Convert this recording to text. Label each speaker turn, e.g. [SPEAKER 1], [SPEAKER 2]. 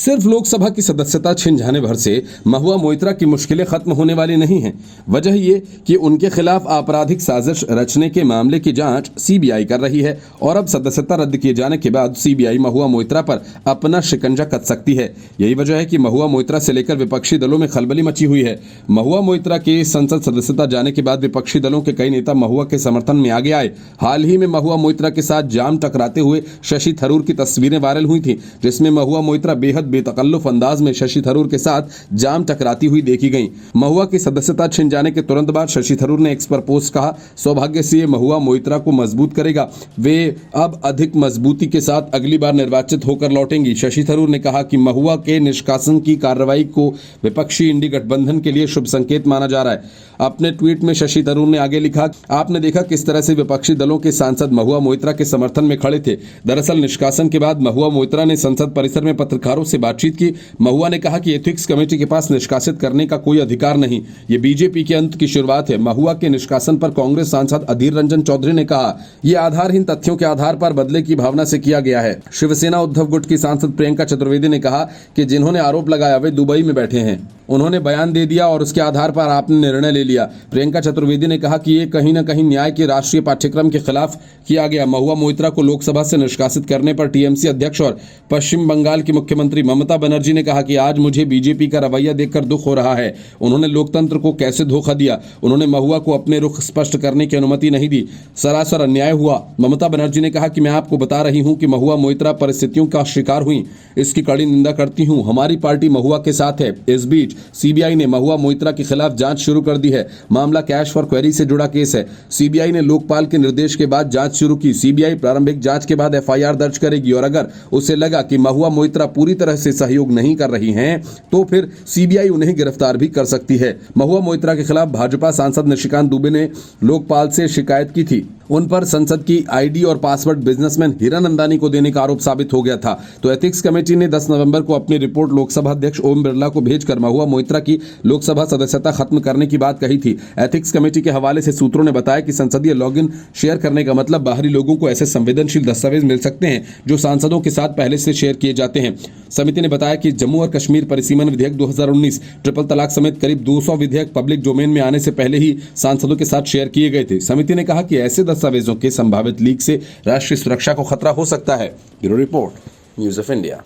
[SPEAKER 1] सिर्फ लोकसभा की सदस्यता छिन जाने भर से महुआ मोइत्रा की मुश्किलें खत्म होने वाली नहीं हैं। वजह ये कि उनके खिलाफ आपराधिक साजिश रचने के मामले की जांच सीबीआई कर रही है और अब सदस्यता रद्द किए जाने के बाद सीबीआई महुआ मोइत्रा पर अपना शिकंजा कस सकती है। यही वजह है कि महुआ मोइत्रा से लेकर विपक्षी दलों में खलबली मची हुई है। महुआ मोइत्रा की संसद सदस्यता जाने के बाद विपक्षी दलों के कई नेता महुआ के समर्थन में आगे आए। हाल ही में महुआ मोइत्रा के साथ जाम टकराते हुए शशि थरूर की तस्वीरें वायरल हुई थी, जिसमें महुआ मोइत्रा बेहद बेतकल्लुफ अंदाज में शशि थरूर के साथ जाम टकराती हुई देखी गई। महुआ की सदस्यता छिन जाने के तुरंत बाद शशि थरूर ने एक्स पर पोस्ट कहा, सौभाग्य से ये महुआ मोइत्रा को मजबूत करेगा, वे अब अधिक मजबूती के साथ अगली बार निर्वाचित होकर लौटेंगी। शशि थरूर ने कहा कि महुआ के निष्कासन की कार्रवाई को विपक्षी इंडी गठबंधन के लिए शुभ संकेत माना जा रहा है। अपने ट्वीट में शशि थरूर ने आगे लिखा, आपने देखा किस तरह से विपक्षी दलों के सांसद महुआ मोइत्रा के समर्थन में खड़े थे। दरअसल निष्कासन के बाद महुआ मोइत्रा ने संसद परिसर में पत्रकारों से बातचीत की। महुआ ने कहा कि एथिक्स कमेटी के पास निष्कासित करने का कोई अधिकार नहीं, ये बीजेपी के अंत की शुरुआत है। महुआ के निष्कासन पर कांग्रेस सांसद अधीर रंजन चौधरी ने कहा, ये आधारहीन तथ्यों के आधार पर बदले की भावना से किया गया है। शिवसेना उद्धव गुट की सांसद प्रियंका चतुर्वेदी ने कहा कि जिन्होंने आरोप लगाया वे दुबई में बैठे हैं, उन्होंने बयान दे दिया और उसके आधार पर आपने निर्णय ले लिया। प्रियंका चतुर्वेदी ने कहा कि ये कहीं न कहीं न्याय के राष्ट्रीय पाठ्यक्रम के खिलाफ किया गया। महुआ मोइत्रा को लोकसभा से निष्कासित करने पर टीएमसी अध्यक्ष और पश्चिम बंगाल की मुख्यमंत्री ममता बनर्जी ने कहा कि आज मुझे बीजेपी का रवैया देखकर दुख हो रहा है। उन्होंने लोकतंत्र को कैसे धोखा दिया। उन्होंने महुआ को अपने रुख स्पष्ट करने की अनुमति नहीं दी। सरासर अन्याय हुआ। ममता बनर्जी ने कहा कि मैं आपको बता रही हूं कि महुआ मोइत्रा परिस्थितियों का शिकार हुई, इसकी कड़ी निंदा करती हूं। हमारी पार्टी महुआ के साथ है। इस बीच सीबीआई ने महुआ मोइत्रा के खिलाफ जांच शुरू कर दी है। मामला कैश फॉर क्वेरी से जुड़ा केस है। सीबीआई ने लोकपाल के निर्देश के बाद जांच शुरू की। सीबीआई प्रारंभिक जांच के बाद एफआईआर दर्ज करेगी और अगर उसे लगा कि महुआ मोइत्रा पूरी तरह से सहयोग नहीं कर रही हैं, तो फिर सीबीआई उन्हें गिरफ्तार भी कर सकती है। महुआ मोइत्रा के खिलाफ भाजपा सांसद निशिकांत दुबे ने लोकपाल से शिकायत की थी। उन पर संसद की आईडी और पासवर्ड बिजनेसमैन हीरानंदानी को देने का आरोप साबित हो गया था। तो एथिक्स कमेटी ने 10 नवंबर को अपनी रिपोर्ट लोकसभा अध्यक्ष ओम बिरला को भेजकर महुआ मोइत्रा की लोकसभा सदस्यता खत्म करने की बात कही थी। एथिक्स कमेटी के हवाले से सूत्रों ने बताया कि संसदीय लॉगिन शेयर करने का मतलब बाहरी लोगों को ऐसे संवेदनशील दस्तावेज मिल सकते हैं जो सांसदों के साथ पहले से शेयर किए जाते हैं। समिति ने बताया कि जम्मू और कश्मीर परिसीमन विधेयक 2019, ट्रिपल तलाक समेत करीब 200 विधेयक पब्लिक डोमेन में आने से पहले ही सांसदों के साथ शेयर किए गए थे। समिति ने कहा कि ऐसे दस्तावेजों के संभावित लीक से राष्ट्रीय सुरक्षा को खतरा हो सकता है। Bureau report, news of India.